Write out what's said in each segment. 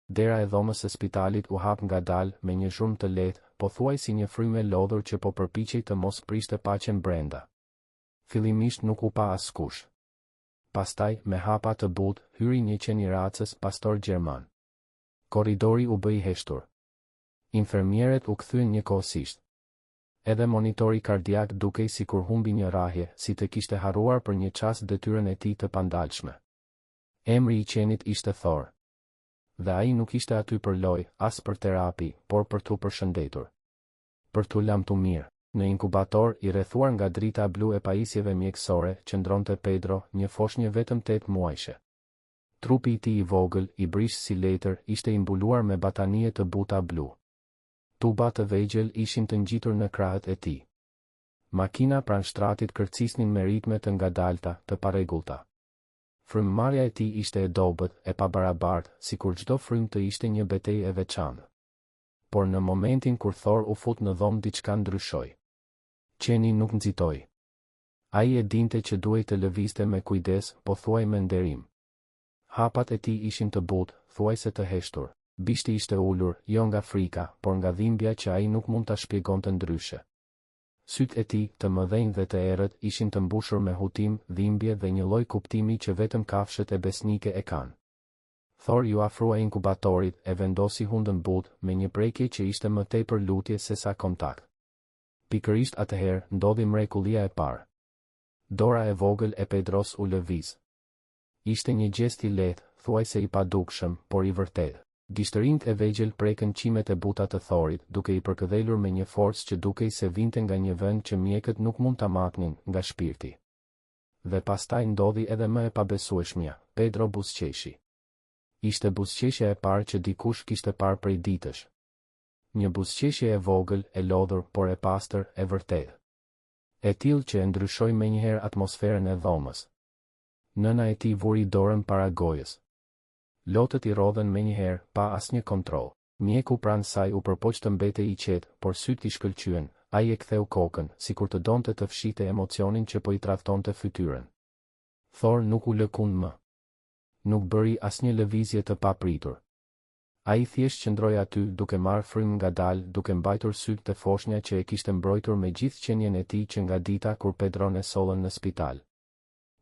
Dera e dhomës së spitalit u hap ngadalë me një zhurmë të lehtë, pothuaj si një frymë e lodhur që po përpiqej të mos priste paqen brenda. Fillimisht nuk u pa askush. Pastaj, me hapa të butë, hyri një qeniracës pastor gjerman. Korridori u bë i heshtur. Infermieret u kthyen njëkohësisht. Edhe monitori kardiak dukej sikur humbi një rahje, si të kishte harruar për një çast detyrën e tij të pandalshme. Emri i qenit ishte Thor. Dhe ai nuk ishte aty për lojë, as për terapi, por për t'u përshëndetur. Për t'u lamtu mirë. Në inkubator, i rrethuar nga drita blu e pajisjeve mjekësore, qëndronte Pedro, një foshnjë vetëm 8 muajshe. Trupi i tij i vogël, i brishtë si letër, ishte i mbuluar me batanie të buta blu. Tuba të vegjël ishin të ngjitur në krahët e tij. Makina pranë shtratit kërcisnin me ritme të ngadalta, të parregullta. Frymëmarrja e tij ishte e dobët, e pabarabartë, sikur çdo frymë të ishte një betejë e veçantë. Por në momentin kur Thor u fut në dhomë diçka ndryshoi. Qeni nuk nxitoi. Ai e dinte që duhej të lëvizte me kujdes, pothuaj me nderim. Hapat e tij ishin të butë, thuajse të heshtur. Bishti ishte ulur, jo nga frika, por nga dhimbja që ai nuk mund ta shpjegonte ndryshe. Sytë e tij, të mëdhenj dhe të errët, ishin të mbushur me hutim, dhimbje dhe një lloj kuptimi që vetëm kafshët e besnike e kanë. Thor ju afrua inkubatorit, e vendosi hundën butë, me një prekje që ishte më tepër lutje se sa kontakt. Pikërisht atëherë, ndodhi mrekullia e parë. Dora e vogël e Pedros u lëviz. Ishte një gjest i lehtë, thuajse i padukshëm, por i vërtetë. Gishtërinjt e vegjël prekën qimet e buta të Thorit, duke i përkëdhelur me një forcë që dukej se vinte nga një vend që mjekët nuk mund ta matnin, nga shpirti. Dhe pastaj ndodhi edhe më e pabesueshmja, Pedro buzëqeshi. Ishte buzëqeshja e parë që dikush kishte parë prej ditësh. Një buzëqeshje e vogël, e lodhur, por e pastër, e vërtetë. E tillë që e ndryshoi menjëherë atmosferën e dhomës. Nëna e tij vuri dorën para gojës. Lotët i rodhen menjëherë, pa asnjë kontroll. Mjeku pranë saj u përpoq të mbetej i qetë, por syt i shkëlqyen, ai e ktheu kokën, sikur të donte të fshite emocionin që po i tradhtonte fytyrën. Thor nuk u lëkund më. Nuk bëri asnjë lëvizje të papritur. Ai thjesht qëndroi aty, duke marrë frymë ngadalë, duke mbajtur syt te foshnja që e kishte mbrojtur me gjithë qenjen e tij që nga dita kur Pedron e sollën në spital.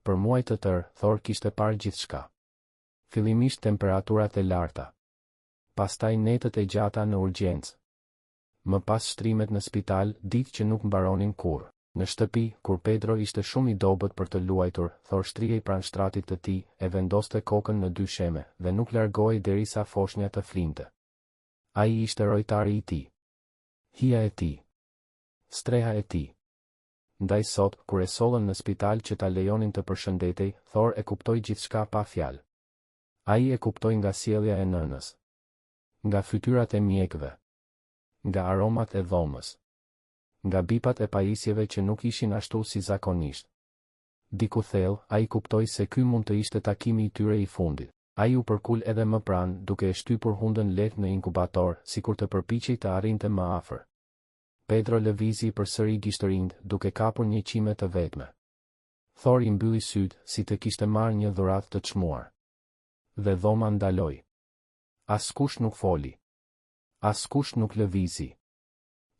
Për muaj të tërë, Thor kishte parë gjithçka. Fillimisht temperaturat e larta. Pastaj netët e gjata në urgjencë. Më pas shtrimet në spital, ditë që nuk mbaronin kurrë. Në shtëpi, kur Pedro ishte shumë i dobët për të luajtur, Thor shtrihej pranë shtratit të tij, e vendoste kokën në dy sheme, dhe nuk largohej derisa foshnja të flinte. Ai ishte rojtari i tij. Hija e tij. Streha e tij. Ndaj sot, kur e sollën në spital që ta lejonin të përshëndetej, Thor e kuptoi gjithçka pa fjalë. Ai e kuptoi nga sjellja e nënës. Nga fytyrat e mjekëve. Nga aromat e dhomës. Nga bipat e pajisjeve që nuk ishin ashtu si zakonisht. Diku thellë, ai kuptoi se ky mund të ishte takimi i tyre i fundit. Ai u përkul edhe më pranë, duke e shtypur hundën lehtë në inkubator, sikur të përpiqej të arrinte më afër. Pedro lëvizi përsëri gishtërinjt, duke kapur një qime të vetme. Thor i mbylli syt, si të kishte marrë një dhuratë të çmuar. Dhe dhoma ndaloi. Askush nuk foli. Askush nuk lëvizi.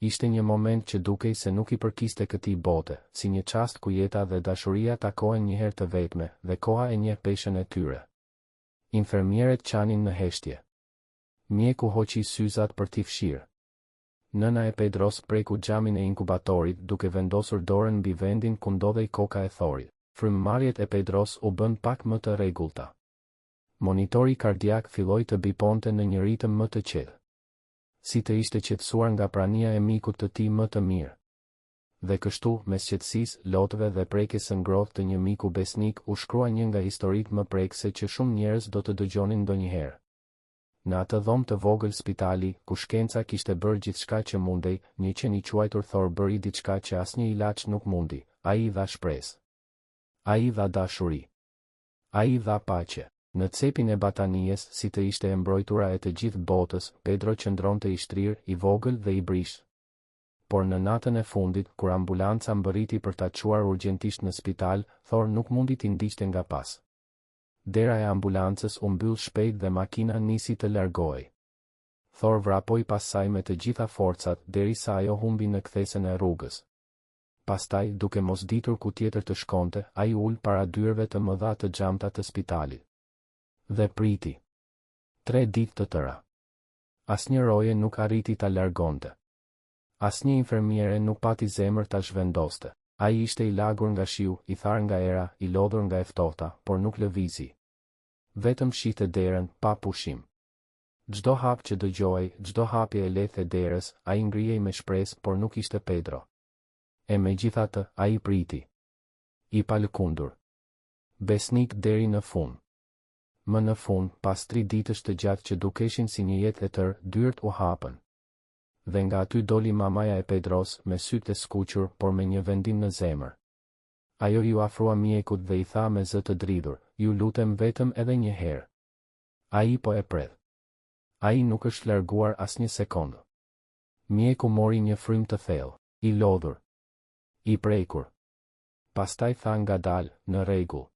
Ishte një moment që dukej se nuk i përkiste këtij bote, si një çast ku jeta dhe dashuria takohen një herë të vetme, dhe koha e njeh peshën e tyre. Infermierët qanin në heshtje. Mjeku hoqi syzat për t'i fshirë. Nëna e Pedros preku xhamin e inkubatorit, duke vendosur dorën mbi vendin ku ndodhej koka e Thorit. Frymëmarrjet e Pedros u bën pak më të rregullta. Monitori kardiak filloi të biponte në një ritëm më të qetë. Si të ishte qetësuar nga prania e mikut të tij më të mirë. Dhe kështu, mes qetësisë, lotëve dhe prekjes së ngrohtë të një miku besnik, u shkrua një nga historitë më prekse që shumë njerëz do të dëgjonin ndonjëherë. Në atë dhomë të vogël spitali, ku shkenca kishte bërë gjithçka që mundej, një qen i quajtur Thor bëri diçka që asnjë ilaç nuk mundi. Ai dha shpresë. Ai dha dashuri. Ai dha paqe. Në cepin e batanijes, si të ishte e mbrojtura e të gjithë botës, Pedro qëndronte i shtrirë, i vogël dhe i brishtë. Por në natën e fundit, kur ambulanca mbërriti për ta çuar urgjentisht në spital, Thor nuk mundi t'i ndiqte nga pas. dera e ambulancës u mbyll shpejt dhe makina nisi të largohej. Thor vrapoi pas saj me të gjitha forcat derisa ajo humbi në kthesën e rrugës. Pastaj, duke mos ditur ku tjetër të shkonte, ai ul para dyrëve të mëdha të xhamta të spitalit. Dhe priti. 3 ditë të tëra. Asnjë roje nuk arriti ta largonte. Asnjë infermiere nuk pati zemër ta zhvendoste. Ai ishte i lagur nga shiu, i tharë nga era, i lodhur nga e ftohta, por nuk lëvizi. Vetëm shite derën, pa pushim. Çdo hap që dëgjohej, çdo hapje e lehtë e derës, ai ngrihej me shpresë, por nuk ishte Pedro. E megjithatë, ai priti. I palëkundur. Besnik deri në fund. Më në fund, pas 3 ditësh të gjatë që dukeshin si një jetë e tërë, dyert u hapën. Dhe nga aty doli mamaja e Pedros me sytë e skuqur, por me një vendim në zemër. Ajo ju afrua mjekut dhe i tha me zë të dridhur, ju lutem vetëm edhe një herë. Ai po e pret. Ai nuk është larguar asnjë sekondë. Mjeku mori një frym të thellë, i lodhur, i prekur. Pastaj tha ngadalë, në rregull.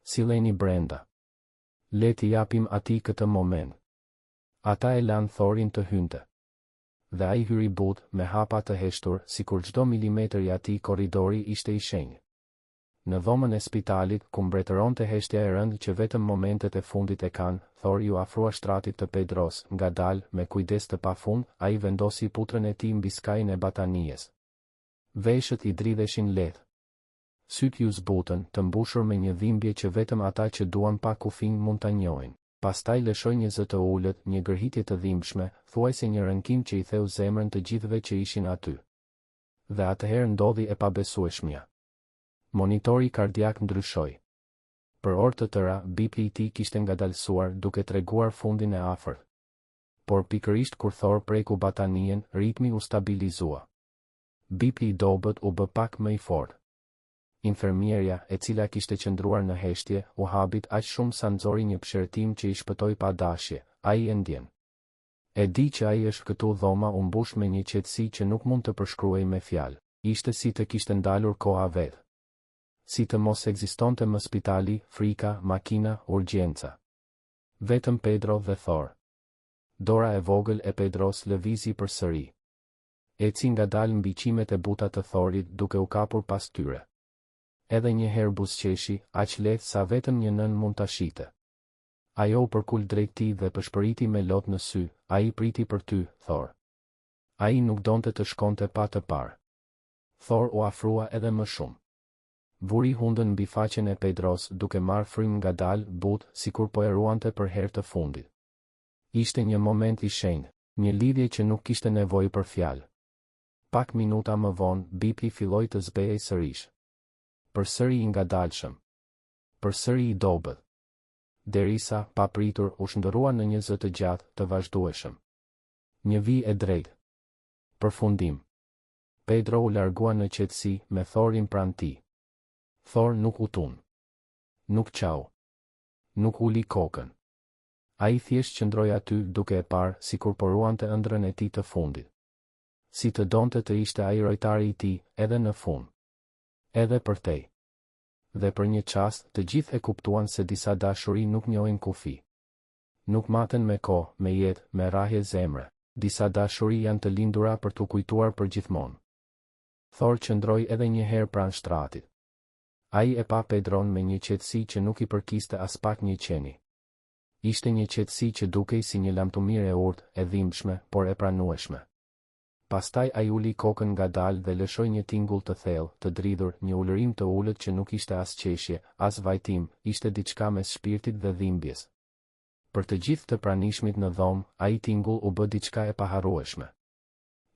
Silleni brenda. Le t'i japim atij këtë moment. Ata e lanë Thorin të hynte. Dhe ai hyri but, me hapa të heshtur, sikur çdo milimetër i atij korridori ishte i shenjtë. Në dhomën e spitalit, ku mbretëronte heshtja e rëndë që vetëm momentet e fundit e kanë, Thor ju afrua shtratit të Pedros, ngadalë, me kujdes të pafund, ai vendosi putrën e tij mbi skajin e batanijes. Veshët i dridheshin lehtë. Syt ju zbutën, të mbushur me një dhimbje që vetëm ata që duan pa kufij mund ta njohin. Pastaj lëshoi një zë të ulët, një gërhitje të dhimbshme, thuajse një rënkim që i theu zemrën të gjithëve që ishin aty. Dhe atëherë ndodhi e pabesueshmja. Monitori kardiak ndryshoi. Për orë të tëra, bipi i tij kishte ngadalësuar, duke treguar fundin e afërt. Por pikërisht kur Thor preku batanien, ritmi u stabilizua. Bipi i dobët u bë pak më i fortë. Infermierja, e cila kishte qëndruar në heshtje, u habit aq shumë sa nxori një pëshërtim që i shpëtoi pa dashje, ai e ndjen. E di që ai është këtu, dhoma u mbush me një qetësi që nuk mund të përshkruhej me fjalë. Ishte si të kishte ndalur koha vetë. Si të mos ekzistonte më spitali, frika, makina, urgjenca. Vetëm Pedro dhe Thor. Dora e vogël e Pedros lëvizi përsëri. Eci ngadalë mbi qimet e buta të Thorit, duke u kapur pas tyre. Edhe një herë buzëqeshi, aq lehtë sa vetëm një nën mund ta shite. Ajo u përkul drejt tij dhe përshpëriti me lot në sy, ai priti për ty, Thor. Ai nuk donte të shkonte pa të parë. Thor u afrua edhe më shumë. Vuri hundën mbi faqen e Pedros, duke marrë frym ngadalë, butë, sikur po e ruante për herë të fundit. Ishte një moment i shenjtë, një lidhje që nuk kishte nevojë për fjalë. Pak minuta më vonë, bipi filloi të zbehej sërish. Përsëri i ngadalshëm. Përsëri i dobët. Derisa, papritur, u shndërrua në një zë të gjatë, të vazhdueshëm. Një vijë e drejtë. Përfundim. Pedro u largua në qetësi, me Thorin pranë tij. Thor nuk u tun. Nuk qau. Nuk uli kokën. Ai thjesht qëndroi aty, duke e parë, sikur po ruante ëndrrën e tij të fundit. Si të donte të ishte ai rojtari i tij, edhe në fund. Edhe për te. Dhe për një çast, të gjithë e kuptuan se disa dashuri nuk njohin kufi. Nuk maten me kohë, me jetë, me rrahje zemre. Disa dashuri janë të lindura për t'u kujtuar për gjithmonë. Thor qëndroi edhe një herë pranë shtratit. Ai e pa Pedron me një qetësi që nuk i përkiste as pak një qeni. Ishte një qetësi që dukej si një lamtumire e urtë, e dhimbshme, por e pranueshme. Pastaj ai uli kokën ngadalë dhe lëshoi një tingull të thellë, të dridhur, një ulërim të ulët që nuk ishte as qeshje, as vajtim, ishte diçka mes shpirtit dhe dhimbjes. Për të gjithë të pranishmit në dhomë, ai tingull u bë diçka e paharrueshme.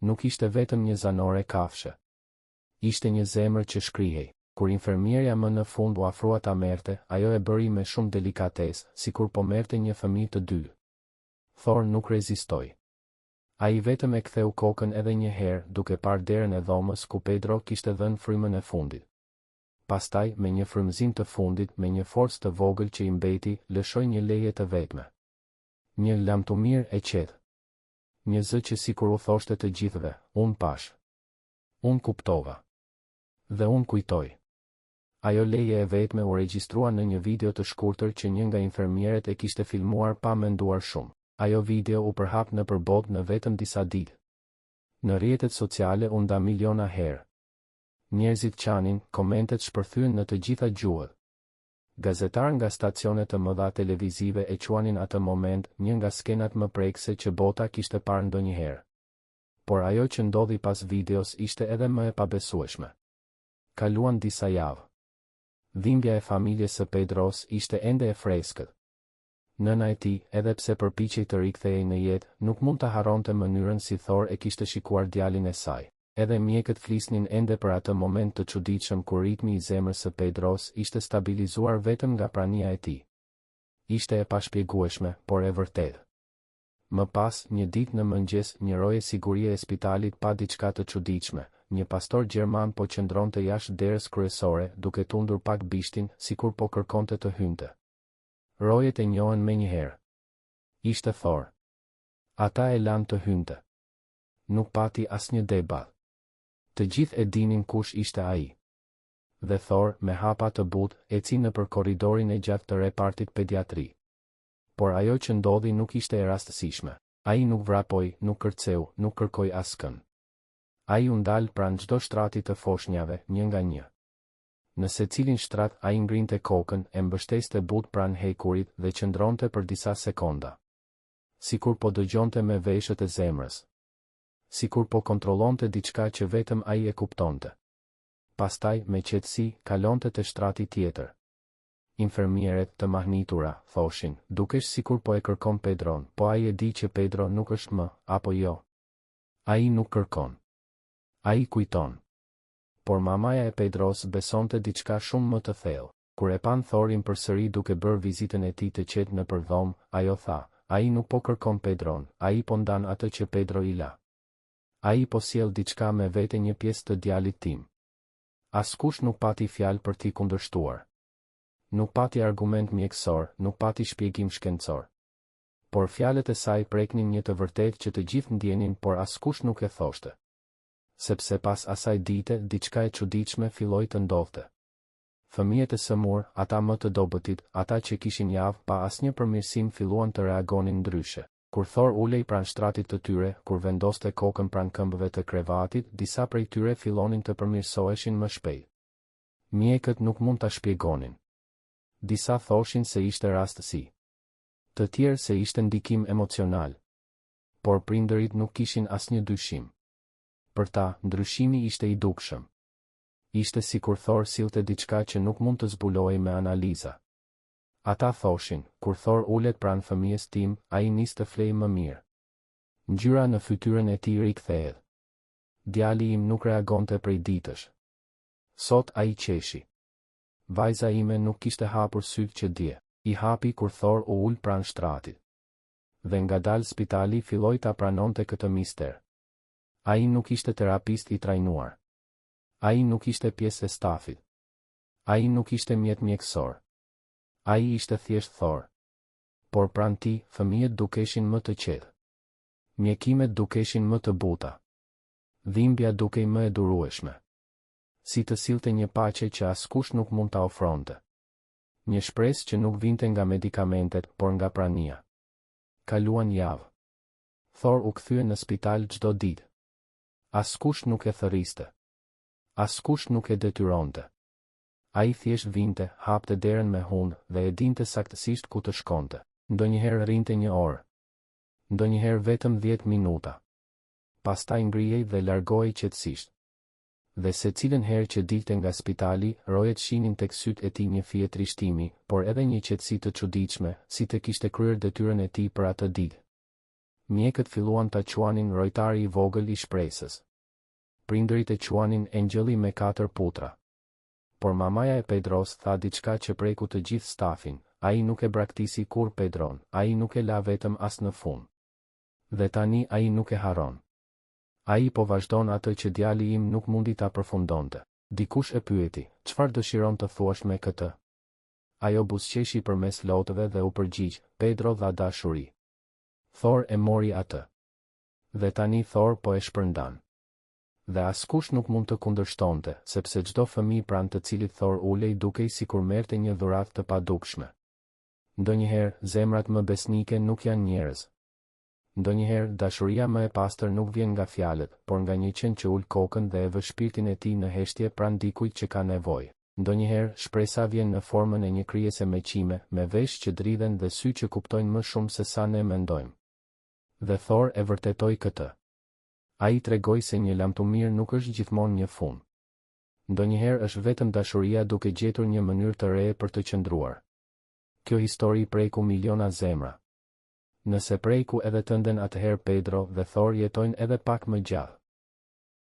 Nuk ishte vetëm një zanore kafshë. Ishte një zemër që shkrihej. Kur infermierja më në fund u afrua ta merrte, ajo e bëri me shumë delikatesë, sikur po merrte një fëmijë të dyr. Thor nuk rezistoi. Ai vetëm e ktheu kokën edhe një herë, duke parë derën e dhomës ku Pedro kishte dhënë frymën e fundit. Pastaj, me një frymëzim të fundit, me një forcë të vogël që i mbeti, lëshoi një leje të vetme. Një lamtumir e qetë. Një zë që sikur u thoshte të gjithëve, unë pash. Unë kuptova. Dhe unë kujtoj. Ajo leje e vetme u regjistrua në një video të shkurtër që një nga infermierët e kishte filmuar pa menduar shumë. Ajo video u përhap në përbot në vetëm disa ditë. Në rrjetet sociale u nda miliona herë. Njerëzit qanin, komentet shpërthyen në të gjitha gjuhët. Gazetar nga stacionet të mëdha televizive e quanin atë moment një nga skenat më prekse që bota kishte parë ndonjëherë. Por ajo që ndodhi pas videos ishte edhe më e pabesueshme. Kaluan disa javë. Dhimbja e familjes së Pedros ishte ende e freskët. Nëna e tij, edhe pse përpiqej të rikthehej në jetë, nuk mund ta harronte mënyrën si Thor e kishte shikuar djalin e saj. Edhe mjekët flisnin ende për atë moment të çuditshëm kur ritmi i zemrës së Pedros ishte stabilizuar vetëm nga prania e tij. Ishte e pashpjegueshme, por e vërtetë. Më pas, një ditë në mëngjes, një roje sigurie e spitalit pa diçka të çuditshme. Një pastor gjerman po qëndronte jashtë derës kryesore, duke tundur pak bishtin, sikur po kërkonte të hynte. Rojet e njohen menjëherë. Ishte Thor. Ata e lanë të hynte. Nuk pati asnjë debat. Të gjithë e dinin kush ishte ai. Dhe Thor, me hapa të butë, eci nëpër korridorin e gjatë të repartit pediatri. Por ajo që ndodhi nuk ishte e rastësishme. Ai nuk vrapoi, nuk kërceu, nuk kërkoi askën. Ai u ndal pranë çdo shtrati të foshnjave, një nga një. Në secilin shtrat ai ngrinte kokën, e mbështeste butë pranë hekurit dhe qëndronte për disa sekonda. Sikur po dëgjonte me veshët e zemrës. Sikur po kontrollonte diçka që vetëm ai e kuptonte. Pastaj, me qetësi, kalonte te shtrati tjetër. Infermierët të mahnitura thoshin, dukesh sikur po e kërkon Pedron, po ai e di që Pedro nuk është më, apo jo. Ai nuk kërkon. Ai kujton. Por mamaja e Pedros besonte diçka shumë më të thellë. Kur e pan Thorin përsëri duke bërë vizitën e tij të qetë nëpër dhomë, ajo tha, ai nuk po kërkon Pedron, ai po ndan atë që Pedro i la. Ai po sjell diçka me vete, një pjesë të djalit tim. Askush nuk pati fjalë për t'i kundërshtuar. Nuk pati argument mjekësor, nuk pati shpjegim shkencor. Por fjalët e saj preknin një të vërtetë që të gjithë ndjenin, por askush nuk e thoshte. Sepse pas asaj dite, diçka e çuditshme filloi të ndodhte. Fëmijët e sëmur, ata më të dobëtit, ata që kishin javë pa asnjë përmirësim filluan të reagonin ndryshe. Kur Thor ulej pranë shtratit të tyre, kur vendoste kokën pranë këmbëve të krevatit, disa prej tyre fillonin të përmirësoheshin më shpejt. Mjekët nuk mund ta shpjegonin. Disa thoshin se ishte rastësi. Të tjerë se ishte ndikim emocional. Por prindërit nuk kishin asnjë dyshim. Për ta, ndryshimi ishte i dukshëm. Ishte sikur Thor sillte diçka që nuk mund të zbulohej me analiza. Ata thoshin, kur Thor ulet pranë fëmijës tim, ai nis të flejë më mirë. Ngjyra në fytyrën e tij rikthehet. Djali im nuk reagonte prej ditësh. Sot ai qeshi. Vajza ime nuk kishte hapur sytë që dje. I hapi kur Thor u ul pranë shtratit. Dhe ngadalë spitali filloi ta pranonte këtë mister. Ai nuk ishte terapist i trajnuar. Ai nuk ishte pjesë e stafit. Ai nuk ishte mjekësor. Ai ishte thjesht Thor. Por pranë tij, fëmijët dukeshin më të qetë. Mjekimet dukeshin më të buta. Dhimbja dukej më e durueshme. Si të sillte një paqe që askush nuk mund ta ofronte. Një shpresë që nuk vinte nga medikamentet, por nga prania. Kaluan javë. Thor u kthye në spital çdo ditë. Askush nuk e thërriste. Askush nuk e detyronte. Ai thjesht vinte, hapte derën me hundë dhe e dinte saktësisht ku të shkonte. Ndonjëherë rrinte një orë. Ndonjëherë vetëm 10 minuta. Pastaj ngrihej dhe largohej qetësisht. Dhe secilën herë që dilte nga spitali, rojet shinin tek sytë e tij një fije trishtimi, por edhe një qetësi të çuditshme, si të kishte kryer detyrën e tij për atë ditë. Mjekët filluan ta quanin rojtari i vogël i shpresës. Prindërit e quanin engjëlli me 4 putra. Por mamaja e Pedros tha diçka që preku të gjithë stafin, ai nuk e braktisi kur Pedron, ai nuk e la vetëm as në fund. Dhe tani ai nuk e harron. Ai po vazhdon atë që djali im nuk mundi ta përfundonte. Dikush e pyeti, çfarë dëshiron të thuash me këtë? Ajo buzëqeshi përmes lotëve dhe u përgjigj, Pedro dha dashuri. Thor e mori atë. Dhe tani Thor po e shpërndan. Dhe askush nuk mund të kundërshtonte, sepse çdo fëmijë pranë të cilit Thor ulej dukej sikur merrte një dhuratë të padukshme. Ndonjëherë, zemrat më besnike nuk janë njerëz. Ndonjëherë, dashuria më e pastër nuk vjen nga fjalët, por nga një qen që ul kokën dhe e vë shpirtin e tij në heshtje pranë dikujt që ka nevojë. Ndonjëherë, shpresa vjen në formën e një krijese me qime, me veshë që dridhen dhe sy që kuptojnë më shumë se sa ne mendojmë. Dhe Thor e vërtetoi këtë. Ai tregoi se një lamtumir nuk është gjithmonë një fund. Ndonjëherë është vetëm dashuria duke gjetur një mënyrë të re për të qëndruar. Kjo histori preku miliona zemra. Nëse preku edhe tënden, atëherë Pedro dhe Thor jetojnë edhe pak më gjallë.